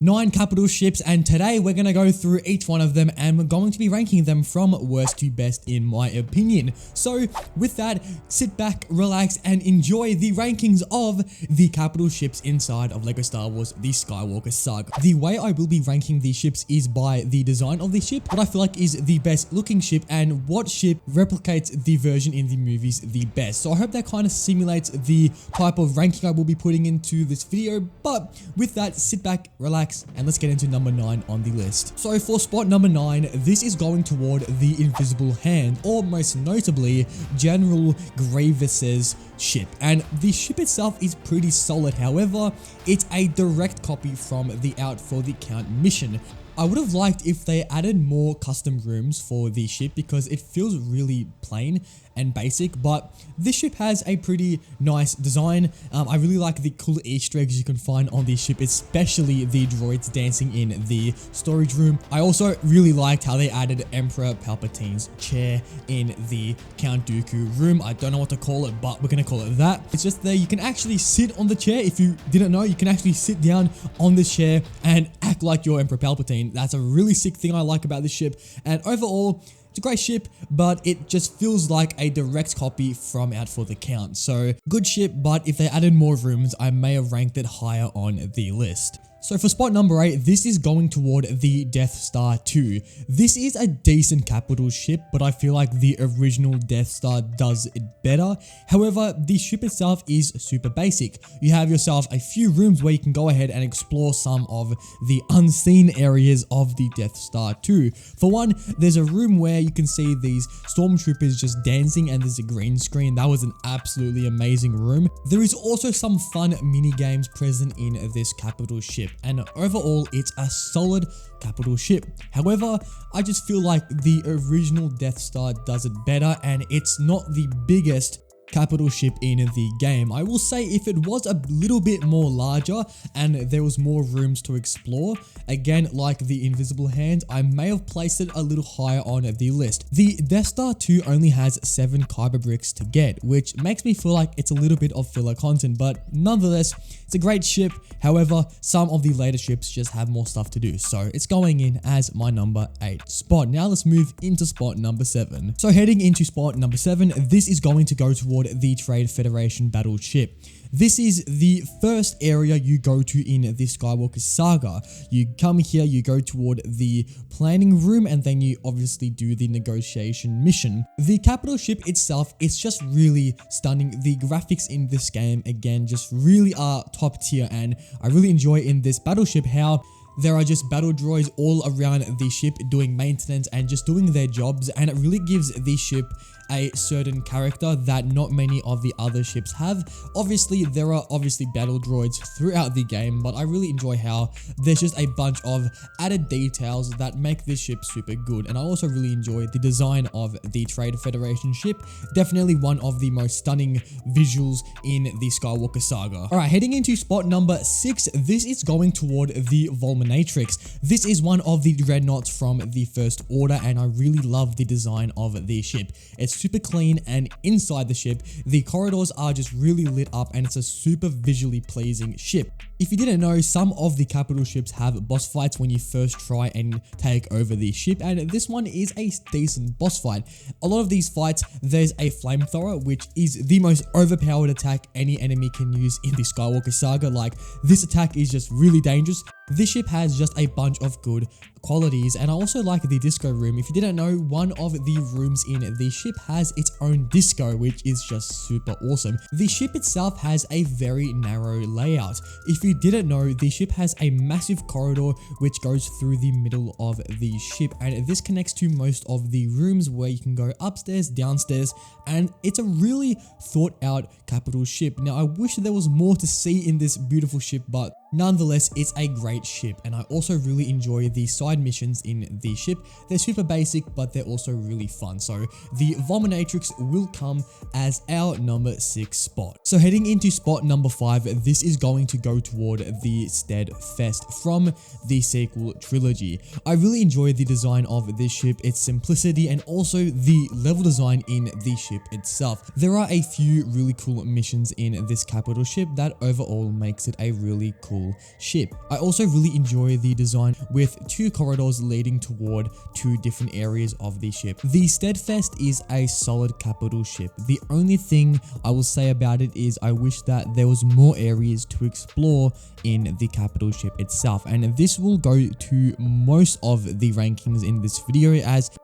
9 capital ships, and today we're going to go through each one of them and we're going to be ranking them from worst to best in my opinion. So with that, sit back, relax and enjoy the rankings of the capital ships inside of LEGO Star Wars The Skywalker Saga. The way I will be ranking these ships is by the design of the ship, what I feel like is the best looking ship and what ship replicates the version in the movies the best. So I hope that kind of simulates the type of ranking I will be putting into this video, but with that, sit back, relax, and let's get into number 9 on the list. So for spot number 9, this is going toward the Invisible Hand, or most notably, General Grievous's ship. And the ship itself is pretty solid, however, it's a direct copy from the Out for the Count mission. I would have liked if they added more custom rooms for the ship because it feels really plain and basic, but this ship has a pretty nice design. I really like the cool Easter eggs you can find on this ship, especially the droids dancing in the storage room. I also really liked how they added Emperor Palpatine's chair in the Count Dooku room. I don't know what to call it, but we're gonna call it that. It's just there, you can actually sit on the chair. If you didn't know, you can actually sit down on this chair and act like you're Emperor Palpatine. That's a really sick thing I like about this ship, and overall, it's a great ship, but it just feels like a direct copy from Out for the Count. So, good ship, but if they added more rooms, I may have ranked it higher on the list. So for spot number 8, this is going toward the Death Star 2. This is a decent capital ship, but I feel like the original Death Star does it better. However, the ship itself is super basic. You have yourself a few rooms where you can go ahead and explore some of the unseen areas of the Death Star 2. For one, there's a room where you can see these stormtroopers just dancing and there's a green screen. That was an absolutely amazing room. There is also some fun mini games present in this capital ship, and overall it's a solid capital ship. However, I just feel like the original Death Star does it better, and it's not the biggest capital ship in the game. I will say if it was a little bit more larger and there was more rooms to explore, again like the Invisible Hand, I may have placed it a little higher on the list. The Death Star 2 only has 7 kyber bricks to get, which makes me feel like it's a little bit of filler content, but nonetheless, it's a great ship. However, some of the later ships just have more stuff to do, so it's going in as my number 8 spot. Now let's move into spot number 7. So heading into spot number 7, this is going to go toward the Trade Federation battle ship. This is the first area you go to in the Skywalker Saga. You come here, you go toward the planning room, and then you obviously do the negotiation mission. The capital ship itself is just really stunning. The graphics in this game, again, just really are top tier, and I really enjoy in this battleship how there are just battle droids all around the ship doing maintenance and just doing their jobs, and it really gives the ship a certain character that not many of the other ships have. Obviously, there are battle droids throughout the game, but I really enjoy how there's just a bunch of added details that make this ship super good. And I also really enjoy the design of the Trade Federation ship. Definitely one of the most stunning visuals in the Skywalker Saga. Alright, heading into spot number 6, this is going toward the Vulminatrix. This is one of the dreadnoughts from the First Order, and I really love the design of the ship. It's super clean, and inside the ship, the corridors are just really lit up, and it's a super visually pleasing ship. If you didn't know, some of the capital ships have boss fights when you first try and take over the ship, and this one is a decent boss fight. A lot of these fights, there's a flamethrower, which is the most overpowered attack any enemy can use in the Skywalker Saga. Like, this attack is just really dangerous. This ship has just a bunch of good qualities, and I also like the disco room. If you didn't know, one of the rooms in the ship has its own disco, which is just super awesome. The ship itself has a very narrow layout. If you didn't know, the ship has a massive corridor which goes through the middle of the ship, and this connects to most of the rooms where you can go upstairs, downstairs, and it's a really thought out capital ship. Now, I wish there was more to see in this beautiful ship, but nonetheless, it's a great ship, and I also really enjoy the side missions in the ship. They're super basic, but they're also really fun. So the Vulminatrix will come as our number 6 spot. So heading into spot number 5, this is going to go toward the Steadfast from the sequel trilogy. I really enjoy the design of this ship, its simplicity, and also the level design in the ship itself. There are a few really cool missions in this capital ship that overall makes it a really cool cool ship. I also really enjoy the design with 2 corridors leading toward 2 different areas of the ship. The Steadfast is a solid capital ship. The only thing I will say about it is I wish that there was more areas to explore in the capital ship itself, and this will go to most of the rankings in this video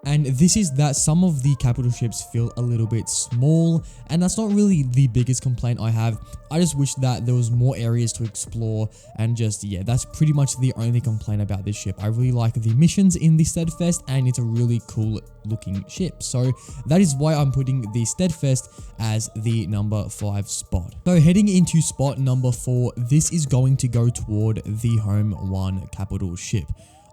and this is that some of the capital ships feel a little bit small, and that's not really the biggest complaint I have. I just wish that there was more areas to explore, and just, yeah, that's pretty much the only complaint about this ship. I really like the missions in the Steadfast, and it's a really cool looking ship, so that is why I'm putting the Steadfast as the number 5 spot. So heading into spot number 4, this is going to go toward the Home 1 capital ship.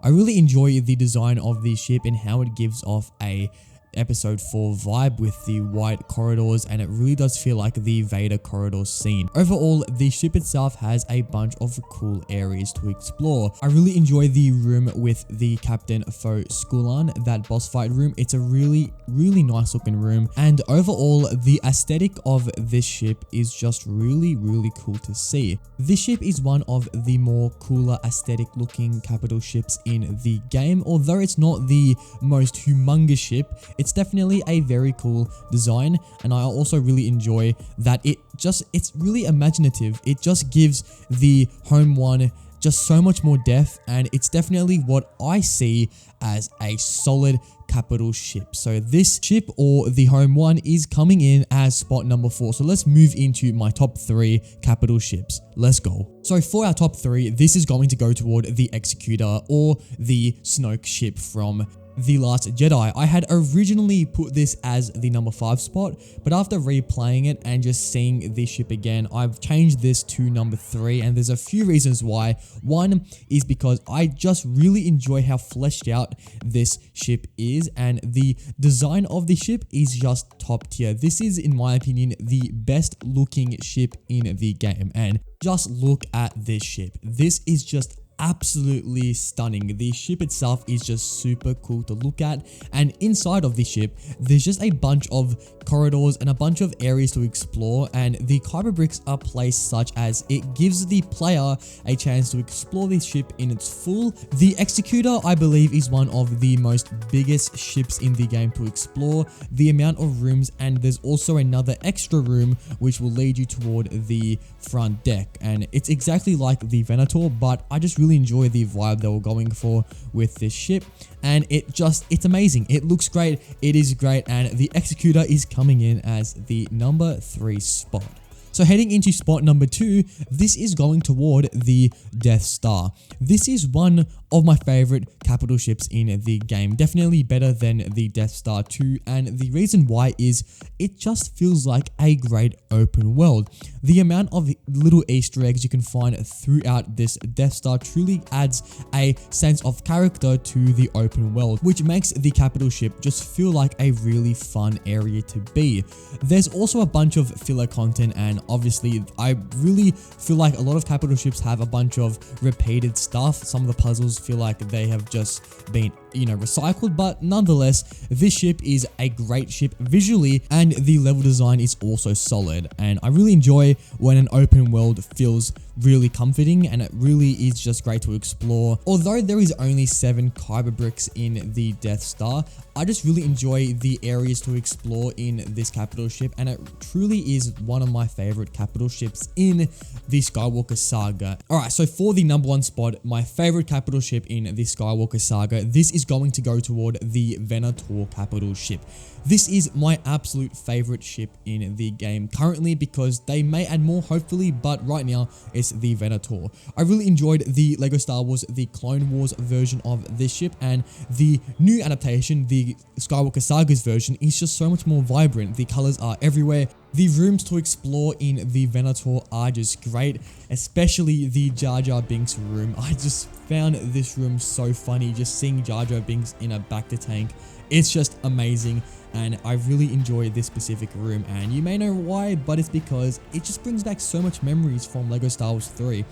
I really enjoy the design of this ship and how it gives off a episode 4 vibe with the white corridors, and it really does feel like the Vader corridor scene. Overall, the ship itself has a bunch of cool areas to explore. I really enjoy the room with the Captain Fo Skulan, that boss fight room. It's a really nice looking room, and overall the aesthetic of this ship is just really cool to see. This ship is one of the more cooler aesthetic looking capital ships in the game. Although it's not the most humongous ship, it's definitely a very cool design, and I also really enjoy that it's really imaginative. It just gives the Home 1 just so much more depth, and it's definitely what I see as a solid capital ship. So this ship, or the Home 1, is coming in as spot number 4. So let's move into my top 3 capital ships. Let's go. So for our top 3, this is going to go toward the Executor, or the Snoke ship from The Last Jedi. I had originally put this as the number 5 spot, but after replaying it and just seeing this ship again, I've changed this to number 3, and there's a few reasons why. One is because I just really enjoy how fleshed out this ship is, and the design of the ship is just top tier. This is, in my opinion, the best looking ship in the game, and just look at this ship. This is just absolutely stunning. The ship itself is just super cool to look at, and inside of the ship there's just a bunch of corridors and a bunch of areas to explore, and the kyber bricks are placed such as it gives the player a chance to explore this ship in its full. The Executor, I believe, is one of the most biggest ships in the game to explore. The amount of rooms, and there's also another extra room which will lead you toward the front deck, and it's exactly like the Venator, but I just really enjoy the vibe they were going for with this ship, and it's amazing. It looks great, it is great, and the Executor is coming in as the number 3 spot. So heading into spot number 2, this is going toward the Death Star. This is one of my favorite capital ships in the game, definitely better than the Death Star 2, and the reason why is it just feels like a great open world. The amount of little Easter eggs you can find throughout this Death Star truly adds a sense of character to the open world, which makes the capital ship just feel like a really fun area to be. There's also a bunch of filler content, and obviously I really feel like a lot of capital ships have a bunch of repeated stuff. Some of the puzzles feel like they have just been, recycled, but nonetheless, this ship is a great ship visually, and the level design is also solid, and I really enjoy when an open world feels really comforting, and it really is just great to explore. Although there is only 7 kyber bricks in the Death Star, I just really enjoy the areas to explore in this capital ship, and it truly is one of my favorite capital ships in the Skywalker Saga. Alright, so for the number 1 spot, my favorite capital ship in the Skywalker Saga, this is going to go toward the Venator capital ship. This is my absolute favorite ship in the game currently, because they may add more hopefully, but right now it's the Venator. I really enjoyed the Lego Star Wars, the Clone Wars version of this ship, and the new adaptation, the Skywalker Saga's version, is just so much more vibrant. The colors are everywhere. The rooms to explore in the Venator are just great, especially the Jar Jar Binks room. I just found this room so funny, just seeing Jar Jar Binks in a Bacta tank. It's just amazing, and I really enjoy this specific room, and you may know why, but it's because it just brings back so much memories from Lego Star Wars 3.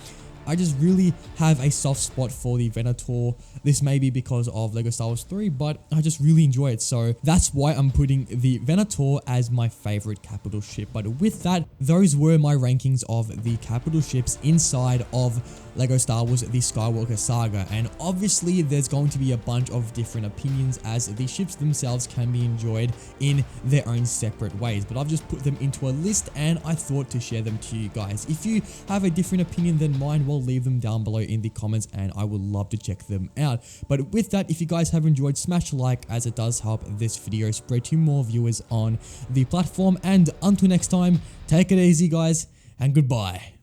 I just really have a soft spot for the Venator. This may be because of LEGO Star Wars 3, but I just really enjoy it. So that's why I'm putting the Venator as my favorite capital ship. But with that, those were my rankings of the capital ships inside of LEGO Star Wars The Skywalker Saga. And obviously there's going to be a bunch of different opinions, as the ships themselves can be enjoyed in their own separate ways. But I've just put them into a list and I thought to share them to you guys. If you have a different opinion than mine, well, leave them down below in the comments and I would love to check them out. But with that, if you guys have enjoyed, smash a like, as it does help this video spread to more viewers on the platform. And until next time, take it easy guys, and goodbye.